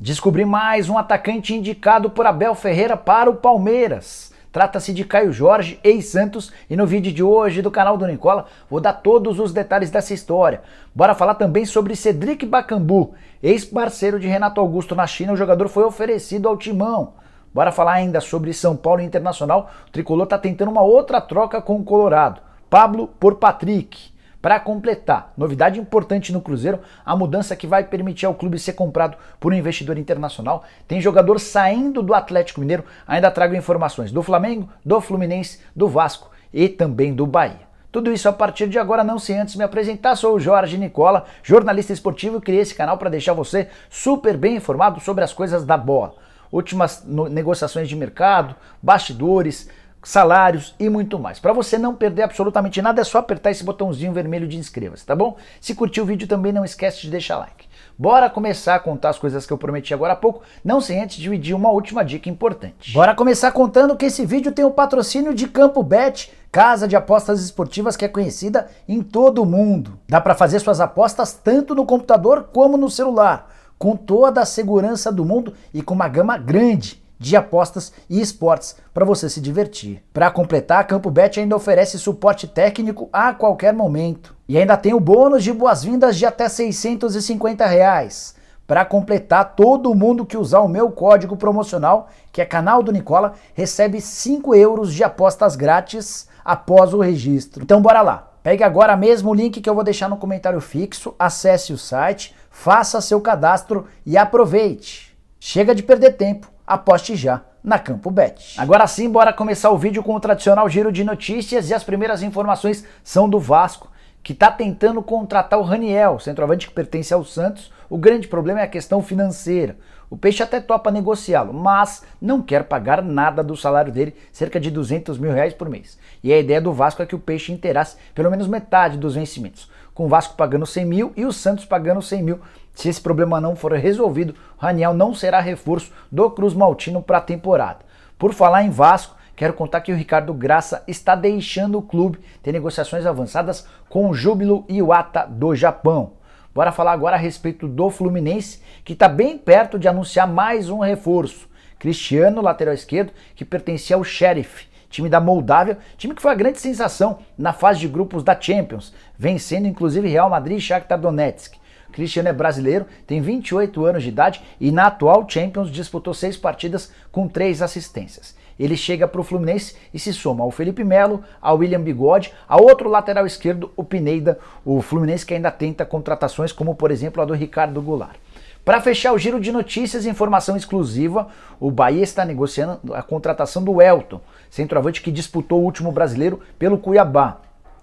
Descobri mais um atacante indicado por Abel Ferreira para o Palmeiras. Trata-se de Caio Jorge, ex-Santos, e no vídeo de hoje do canal do Nicola vou dar todos os detalhes dessa história. Bora falar também sobre Cedric Bakambu, ex-parceiro de Renato Augusto na China. O jogador foi oferecido ao Timão. Bora falar ainda sobre São Paulo Internacional. O tricolor está tentando uma outra troca com o Colorado. Pablo por Patrick. Para completar, novidade importante no Cruzeiro, a mudança que vai permitir ao clube ser comprado por um investidor internacional. Tem jogador saindo do Atlético Mineiro, ainda trago informações do Flamengo, do Fluminense, do Vasco e também do Bahia. Tudo isso a partir de agora, não sem antes me apresentar. Sou o Jorge Nicola, jornalista esportivo, e criei esse canal para deixar você super bem informado sobre as coisas da bola. Últimas negociações de mercado, bastidores, salários e muito mais. Para você não perder absolutamente nada, é só apertar esse botãozinho vermelho de inscreva-se, tá bom? Se curtiu o vídeo também não esquece de deixar like. Bora começar a contar as coisas que eu prometi agora há pouco, não sem antes dividir uma última dica importante. Bora começar contando que esse vídeo tem o patrocínio de CampoBet, casa de apostas esportivas que é conhecida em todo o mundo. Dá para fazer suas apostas tanto no computador como no celular, com toda a segurança do mundo e com uma gama grande de apostas e esportes para você se divertir. Para completar, a CampoBet ainda oferece suporte técnico a qualquer momento. E ainda tem o bônus de boas-vindas de até R$650. Para completar, todo mundo que usar o meu código promocional, que é Canal do Nicola, recebe 5 euros de apostas grátis após o registro. Então bora lá. Pegue agora mesmo o link que eu vou deixar no comentário fixo, acesse o site, faça seu cadastro e aproveite. Chega de perder tempo. Aposte já na CampoBet. Agora sim, bora começar o vídeo com o tradicional giro de notícias, e as primeiras informações são do Vasco, que está tentando contratar o Raniel, centroavante que pertence ao Santos. O grande problema é a questão financeira. O Peixe até topa negociá-lo, mas não quer pagar nada do salário dele, cerca de R$200 mil por mês. E a ideia do Vasco é que o Peixe inteirasse pelo menos metade dos vencimentos, com o Vasco pagando 100 mil e o Santos pagando 100 mil. Se esse problema não for resolvido, o Raniel não será reforço do Cruz Maltino para a temporada. Por falar em Vasco, quero contar que o Ricardo Graça está deixando o clube. Tem negociações avançadas com o Júbilo Iwata do Japão. Bora falar agora a respeito do Fluminense, que está bem perto de anunciar mais um reforço. Cristiano, lateral esquerdo, que pertencia ao Sheriff, time da Moldávia, time que foi a grande sensação na fase de grupos da Champions, vencendo inclusive Real Madrid e Shakhtar Donetsk. Cristiano é brasileiro, tem 28 anos de idade e na atual Champions disputou 6 partidas com 3 assistências. Ele chega para o Fluminense e se soma ao Felipe Melo, ao William Bigode, a outro lateral esquerdo, o Pineda. O Fluminense que ainda tenta contratações como, por exemplo, a do Ricardo Goulart. Para fechar o giro de notícias e informação exclusiva, o Bahia está negociando a contratação do Elton, centroavante que disputou o último brasileiro pelo Cuiabá.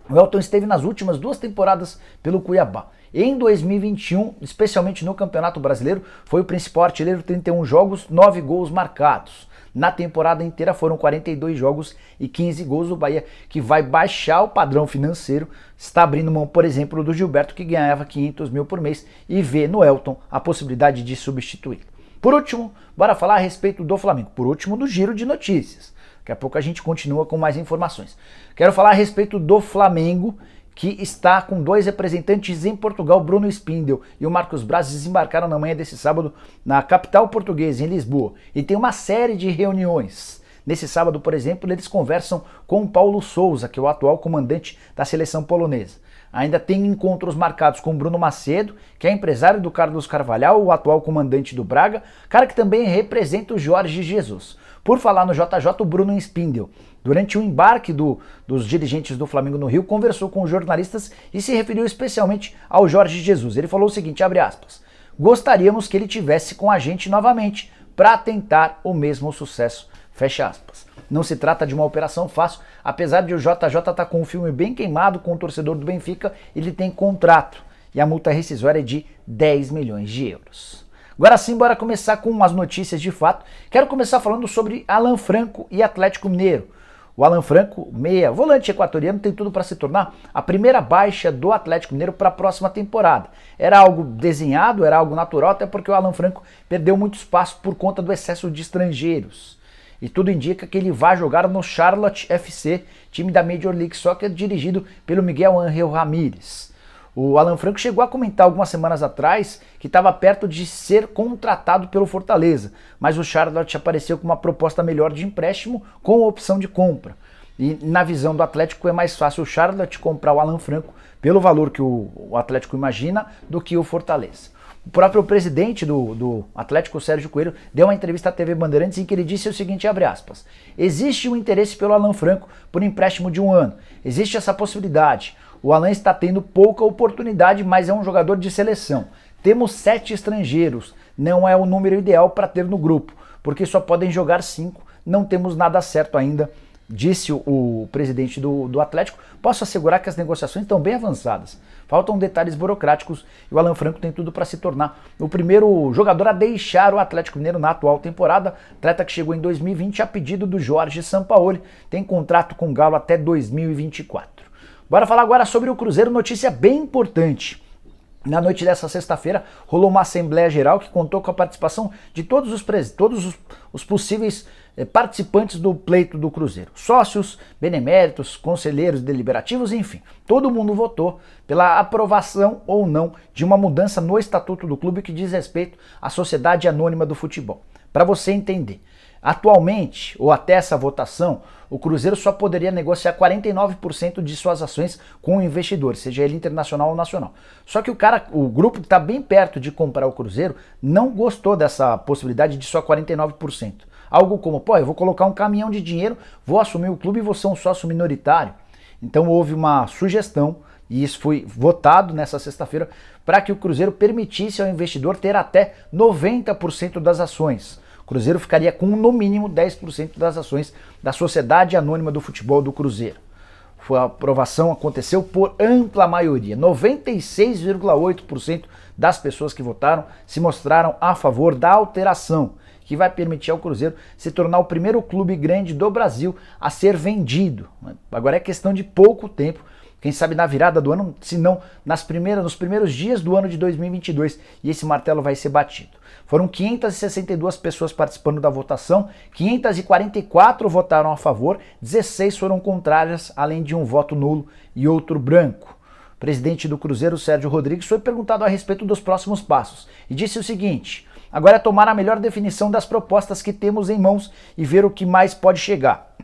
O Elton esteve nas últimas 2 temporadas pelo Cuiabá. Em 2021, especialmente no Campeonato Brasileiro, foi o principal artilheiro, 31 jogos, 9 gols marcados. Na temporada inteira foram 42 jogos e 15 gols. O Bahia, que vai baixar o padrão financeiro, está abrindo mão, por exemplo, do Gilberto, que ganhava 500 mil por mês, e vê no Elton a possibilidade de substituir. Por último, bora falar a respeito do Flamengo. Por último, do giro de notícias. Daqui a pouco a gente continua com mais informações. Quero falar a respeito do Flamengo, que está com 2 representantes em Portugal. Bruno Spindel e o Marcos Braz desembarcaram na manhã desse sábado na capital portuguesa, em Lisboa, e tem uma série de reuniões. Nesse sábado, por exemplo, eles conversam com o Paulo Sousa, que é o atual comandante da seleção polonesa. Ainda tem encontros marcados com Bruno Macedo, que é empresário do Carlos Carvalhal, o atual comandante do Braga, cara que também representa o Jorge Jesus. Por falar no JJ, o Bruno Spindel, durante o embarque dos dirigentes do Flamengo no Rio, conversou com os jornalistas e se referiu especialmente ao Jorge Jesus. Ele falou o seguinte, abre aspas, gostaríamos que ele tivesse com a gente novamente para tentar o mesmo sucesso, fecha aspas. Não se trata de uma operação fácil, apesar de o JJ estar com um filme bem queimado com o torcedor do Benfica, ele tem contrato e a multa rescisória é de 10 milhões de euros. Agora sim, bora começar com as notícias de fato. Quero começar falando sobre Alan Franco e Atlético Mineiro. O Alan Franco, meia, volante equatoriano, tem tudo para se tornar a primeira baixa do Atlético Mineiro para a próxima temporada. Era algo desenhado, era algo natural, até porque o Alan Franco perdeu muito espaço por conta do excesso de estrangeiros. E tudo indica que ele vai jogar no Charlotte FC, time da Major League Soccer, dirigido pelo Miguel Ángel Ramírez. O Alan Franco chegou a comentar algumas semanas atrás que estava perto de ser contratado pelo Fortaleza, mas o Charlotte apareceu com uma proposta melhor de empréstimo com opção de compra. E na visão do Atlético é mais fácil o Charlotte comprar o Alan Franco pelo valor que o Atlético imagina do que o Fortaleza. O próprio presidente do Atlético, Sérgio Coelho, deu uma entrevista à TV Bandeirantes em que ele disse o seguinte, abre aspas, existe um interesse pelo Alan Franco por empréstimo de 1 ano, existe essa possibilidade, o Alan está tendo pouca oportunidade, mas é um jogador de seleção, temos 7 estrangeiros, não é o número ideal para ter no grupo, porque só podem jogar 5, não temos nada certo ainda, disse o presidente do Atlético. Posso assegurar que as negociações estão bem avançadas. Faltam detalhes burocráticos e o Alan Franco tem tudo para se tornar o primeiro jogador a deixar o Atlético Mineiro na atual temporada. Atleta que chegou em 2020 a pedido do Jorge Sampaoli. Tem contrato com o Galo até 2024. Bora falar agora sobre o Cruzeiro, notícia bem importante. Na noite dessa sexta-feira rolou uma Assembleia Geral que contou com a participação de todos os possíveis participantes do pleito do Cruzeiro. Sócios, beneméritos, conselheiros deliberativos, enfim. Todo mundo votou pela aprovação ou não de uma mudança no estatuto do clube que diz respeito à Sociedade Anônima do Futebol. Para você entender, atualmente, ou até essa votação, o Cruzeiro só poderia negociar 49% de suas ações com o investidor, seja ele internacional ou nacional. Só que o grupo que está bem perto de comprar o Cruzeiro não gostou dessa possibilidade de só 49%. Algo como, eu vou colocar um caminhão de dinheiro, vou assumir o clube e vou ser um sócio minoritário. Então houve uma sugestão, e isso foi votado nessa sexta-feira, para que o Cruzeiro permitisse ao investidor ter até 90% das ações. O Cruzeiro ficaria com no mínimo 10% das ações da Sociedade Anônima do Futebol do Cruzeiro. A aprovação aconteceu por ampla maioria. 96,8% das pessoas que votaram se mostraram a favor da alteração, que vai permitir ao Cruzeiro se tornar o primeiro clube grande do Brasil a ser vendido. Agora é questão de pouco tempo, quem sabe na virada do ano, se não nos primeiros dias do ano de 2022, e esse martelo vai ser batido. Foram 562 pessoas participando da votação, 544 votaram a favor, 16 foram contrárias, além de um voto nulo e outro branco. O presidente do Cruzeiro, Sérgio Rodrigues, foi perguntado a respeito dos próximos passos e disse o seguinte: agora é tomar a melhor definição das propostas que temos em mãos e ver o que mais pode chegar.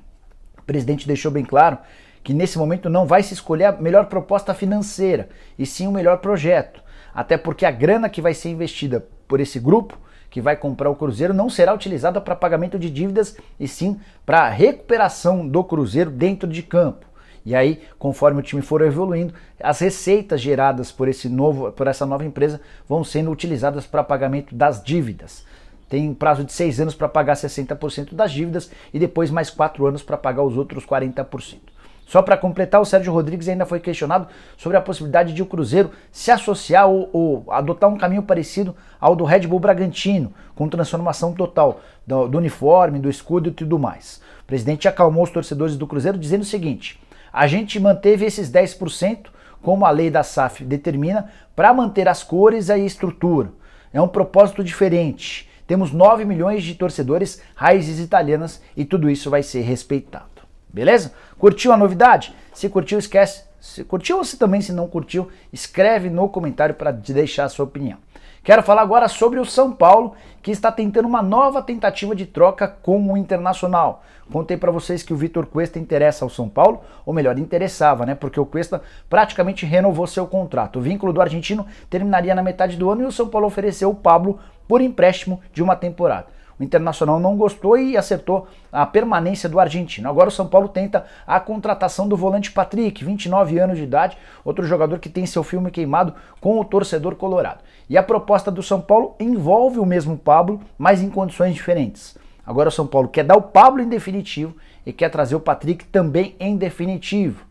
O presidente deixou bem claro que nesse momento não vai se escolher a melhor proposta financeira, e sim o melhor projeto. Até porque a grana que vai ser investida por esse grupo, que vai comprar o Cruzeiro, não será utilizada para pagamento de dívidas, e sim para recuperação do Cruzeiro dentro de campo. E aí, conforme o time for evoluindo, as receitas geradas por essa nova empresa vão sendo utilizadas para pagamento das dívidas. Tem um prazo de 6 anos para pagar 60% das dívidas e depois mais 4 anos para pagar os outros 40%. Só para completar, o Sérgio Rodrigues ainda foi questionado sobre a possibilidade de o Cruzeiro se associar ou adotar um caminho parecido ao do Red Bull Bragantino, com transformação total do uniforme, do escudo e tudo mais. O presidente acalmou os torcedores do Cruzeiro dizendo o seguinte: a gente manteve esses 10%, como a lei da SAF determina, para manter as cores e a estrutura. É um propósito diferente. Temos 9 milhões de torcedores, raízes italianas, e tudo isso vai ser respeitado. Beleza? Curtiu a novidade? Se curtiu, esquece. Se curtiu ou se não curtiu, escreve no comentário para deixar a sua opinião. Quero falar agora sobre o São Paulo, que está tentando uma nova tentativa de troca com o Internacional. Contei para vocês que o Vitor Cuesta interessa ao São Paulo, ou melhor, interessava, né? Porque o Cuesta praticamente renovou seu contrato. O vínculo do argentino terminaria na metade do ano e o São Paulo ofereceu o Pablo por empréstimo de uma temporada. O Internacional não gostou e acertou a permanência do argentino. Agora o São Paulo tenta a contratação do volante Patrick, 29 anos de idade, outro jogador que tem seu filme queimado com o torcedor colorado. E a proposta do São Paulo envolve o mesmo Pablo, mas em condições diferentes. Agora o São Paulo quer dar o Pablo em definitivo e quer trazer o Patrick também em definitivo.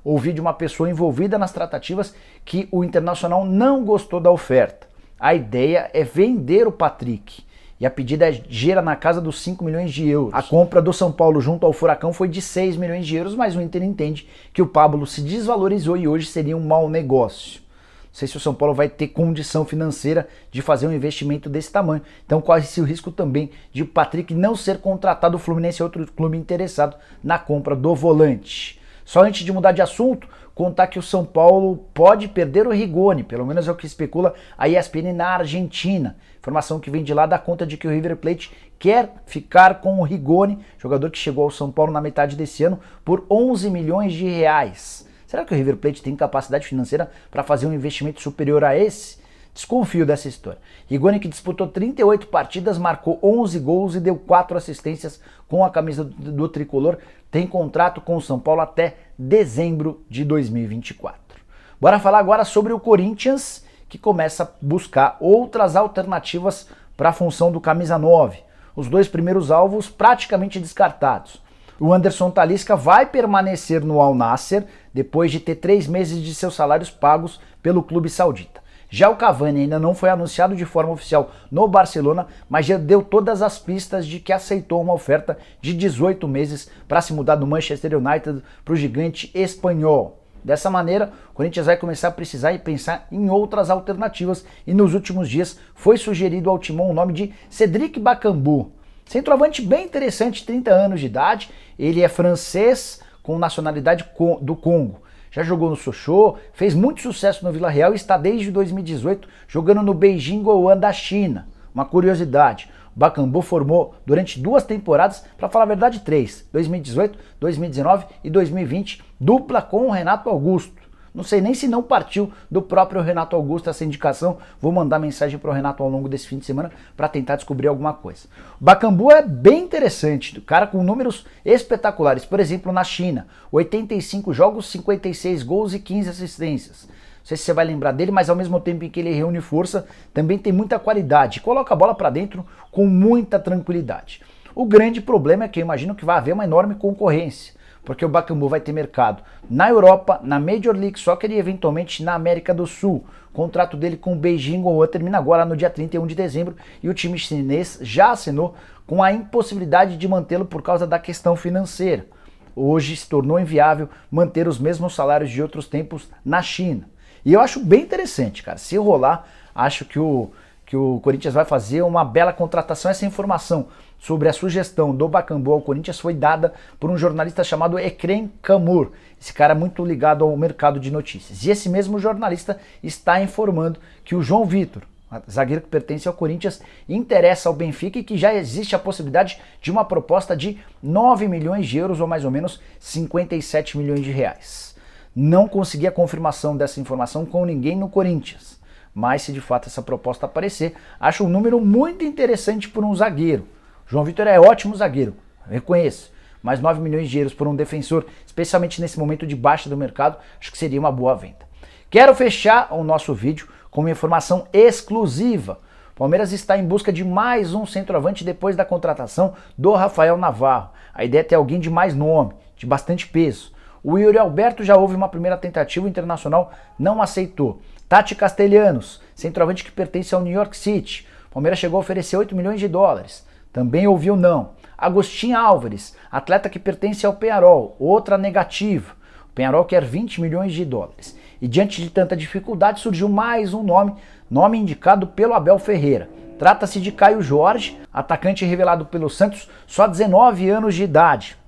Ouvi de uma pessoa envolvida nas tratativas que o Internacional não gostou da oferta. A ideia é vender o Patrick. E a pedida gira na casa dos 5 milhões de euros. A compra do São Paulo junto ao Furacão foi de 6 milhões de euros, mas o Inter entende que o Pablo se desvalorizou e hoje seria um mau negócio. Não sei se o São Paulo vai ter condição financeira de fazer um investimento desse tamanho. Então corre-se o risco também de o Patrick não ser contratado. O Fluminense é outro clube interessado na compra do volante. Só antes de mudar de assunto, contar que o São Paulo pode perder o Rigoni, pelo menos é o que especula a ESPN na Argentina. Informação que vem de lá dá conta de que o River Plate quer ficar com o Rigoni, jogador que chegou ao São Paulo na metade desse ano, por 11 milhões de reais. Será que o River Plate tem capacidade financeira para fazer um investimento superior a esse? Desconfio dessa história. Rigoni, que disputou 38 partidas, marcou 11 gols e deu 4 assistências com a camisa do tricolor, tem contrato com o São Paulo até dezembro de 2024. Bora falar agora sobre o Corinthians, que começa a buscar outras alternativas para a função do camisa 9. Os dois primeiros alvos praticamente descartados. O Anderson Talisca vai permanecer no Al Nassr depois de ter 3 meses de seus salários pagos pelo clube saudita. Já o Cavani ainda não foi anunciado de forma oficial no Barcelona, mas já deu todas as pistas de que aceitou uma oferta de 18 meses para se mudar do Manchester United para o gigante espanhol. Dessa maneira, o Corinthians vai começar a precisar e pensar em outras alternativas, e nos últimos dias foi sugerido ao Timão o nome de Cédric Bakambu. Centroavante bem interessante, 30 anos de idade, ele é francês com nacionalidade do Congo. Já jogou no Sochaux, fez muito sucesso no Vila Real e está desde 2018 jogando no Beijing Guoan da China. Uma curiosidade, o Bakambu formou durante 2 temporadas, para falar a verdade 3, 2018, 2019 e 2020, dupla com o Renato Augusto. Não sei nem se não partiu do próprio Renato Augusto essa indicação. Vou mandar mensagem para o Renato ao longo desse fim de semana para tentar descobrir alguma coisa. O Bakambu é bem interessante, o cara com números espetaculares. Por exemplo, na China, 85 jogos, 56 gols e 15 assistências. Não sei se você vai lembrar dele, mas ao mesmo tempo em que ele reúne força, também tem muita qualidade. Coloca a bola para dentro com muita tranquilidade. O grande problema é que eu imagino que vai haver uma enorme concorrência, porque o Bakambu vai ter mercado na Europa, na Major League Soccer e eventualmente na América do Sul. O contrato dele com o Beijing Guoan termina agora no dia 31 de dezembro e o time chinês já assinou com a impossibilidade de mantê-lo por causa da questão financeira. Hoje se tornou inviável manter os mesmos salários de outros tempos na China. E eu acho bem interessante, cara. Se rolar, acho que o Corinthians vai fazer uma bela contratação. Essa informação sobre a sugestão do Bakambu ao Corinthians foi dada por um jornalista chamado Ekrem Kamur. Esse cara é muito ligado ao mercado de notícias. E esse mesmo jornalista está informando que o João Vitor, zagueiro que pertence ao Corinthians, interessa ao Benfica e que já existe a possibilidade de uma proposta de 9 milhões de euros ou mais ou menos 57 milhões de reais. Não consegui a confirmação dessa informação com ninguém no Corinthians, mas se de fato essa proposta aparecer, acho um número muito interessante por um zagueiro. João Vitor é ótimo zagueiro, reconheço, mas 9 milhões de euros por um defensor, especialmente nesse momento de baixa do mercado, acho que seria uma boa venda. Quero fechar o nosso vídeo com uma informação exclusiva. O Palmeiras está em busca de mais um centroavante depois da contratação do Rafael Navarro. A ideia é ter alguém de mais nome, de bastante peso. O Yuri Alberto já houve uma primeira tentativa, o Internacional não aceitou. Tati Castellanos, centroavante que pertence ao New York City. O Palmeiras chegou a oferecer 8 milhões de dólares. Também ouviu não. Agostinho Álvares, atleta que pertence ao Peñarol, outra negativa. O Peñarol quer 20 milhões de dólares. E diante de tanta dificuldade surgiu mais um nome indicado pelo Abel Ferreira. Trata-se de Caio Jorge, atacante revelado pelo Santos, só 19 anos de idade.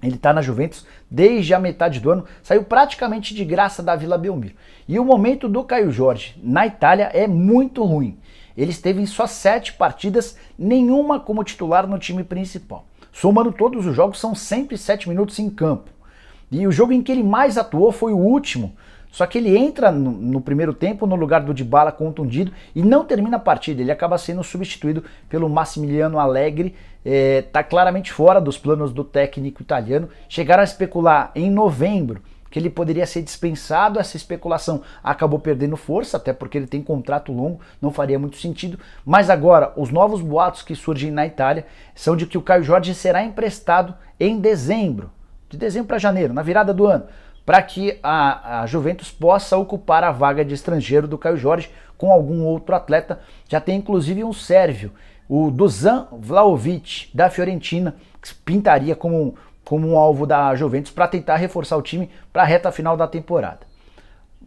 Ele está na Juventus desde a metade do ano, saiu praticamente de graça da Vila Belmiro. E o momento do Caio Jorge na Itália é muito ruim. Ele esteve em só 7 partidas, nenhuma como titular no time principal. Somando todos os jogos, são sempre 7 minutos em campo. E o jogo em que ele mais atuou foi o último, só que ele entra no primeiro tempo no lugar do Dybala contundido e não termina a partida. Ele acaba sendo substituído pelo Massimiliano Allegri, está claramente fora dos planos do técnico italiano. Chegaram a especular em novembro que ele poderia ser dispensado. Essa especulação acabou perdendo força, até porque ele tem contrato longo, não faria muito sentido. Mas agora, os novos boatos que surgem na Itália são de que o Caio Jorge será emprestado em dezembro, de dezembro para janeiro, na virada do ano, para que a Juventus possa ocupar a vaga de estrangeiro do Caio Jorge com algum outro atleta. Já tem inclusive um sérvio, o Dusan Vlahovic, da Fiorentina, que pintaria como um alvo da Juventus para tentar reforçar o time para a reta final da temporada.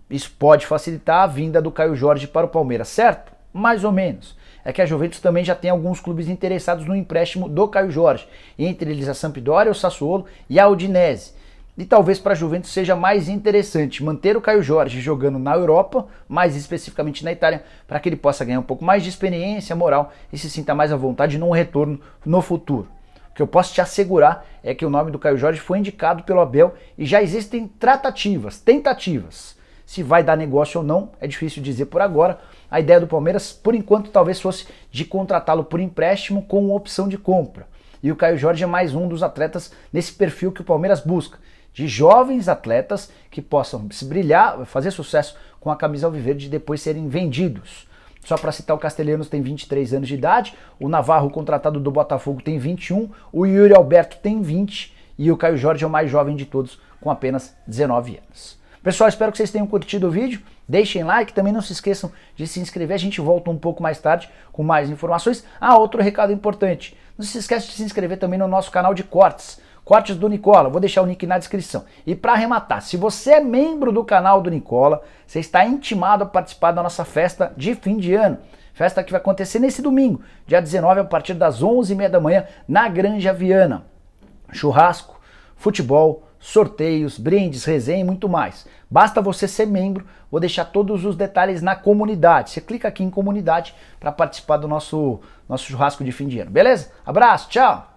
Isso pode facilitar a vinda do Caio Jorge para o Palmeiras, certo? Mais ou menos. É que a Juventus também já tem alguns clubes interessados no empréstimo do Caio Jorge, entre eles a Sampdoria, o Sassuolo e a Udinese. E talvez para a Juventus seja mais interessante manter o Caio Jorge jogando na Europa, mais especificamente na Itália, para que ele possa ganhar um pouco mais de experiência, moral e se sinta mais à vontade num retorno no futuro. O que eu posso te assegurar é que o nome do Caio Jorge foi indicado pelo Abel e já existem tratativas, tentativas. Se vai dar negócio ou não, é difícil dizer por agora. A ideia do Palmeiras, por enquanto, talvez fosse de contratá-lo por empréstimo com opção de compra. E o Caio Jorge é mais um dos atletas nesse perfil que o Palmeiras busca, de jovens atletas que possam se brilhar, fazer sucesso com a camisa alviverde e depois serem vendidos. Só para citar, o Castelhanos tem 23 anos de idade, o Navarro, contratado do Botafogo, tem 21, o Yuri Alberto tem 20 e o Caio Jorge é o mais jovem de todos, com apenas 19 anos. Pessoal, espero que vocês tenham curtido o vídeo, deixem like, também não se esqueçam de se inscrever, a gente volta um pouco mais tarde com mais informações. Outro recado importante, não se esqueça de se inscrever também no nosso canal de cortes, Cortes do Nicola, vou deixar o link na descrição. E para arrematar, se você é membro do canal do Nicola, você está intimado a participar da nossa festa de fim de ano. Festa que vai acontecer nesse domingo, dia 19, a partir das 11h30 da manhã, na Granja Viana. Churrasco, futebol, sorteios, brindes, resenha e muito mais. Basta você ser membro, vou deixar todos os detalhes na comunidade. Você clica aqui em comunidade para participar do nosso churrasco de fim de ano, beleza? Abraço, tchau!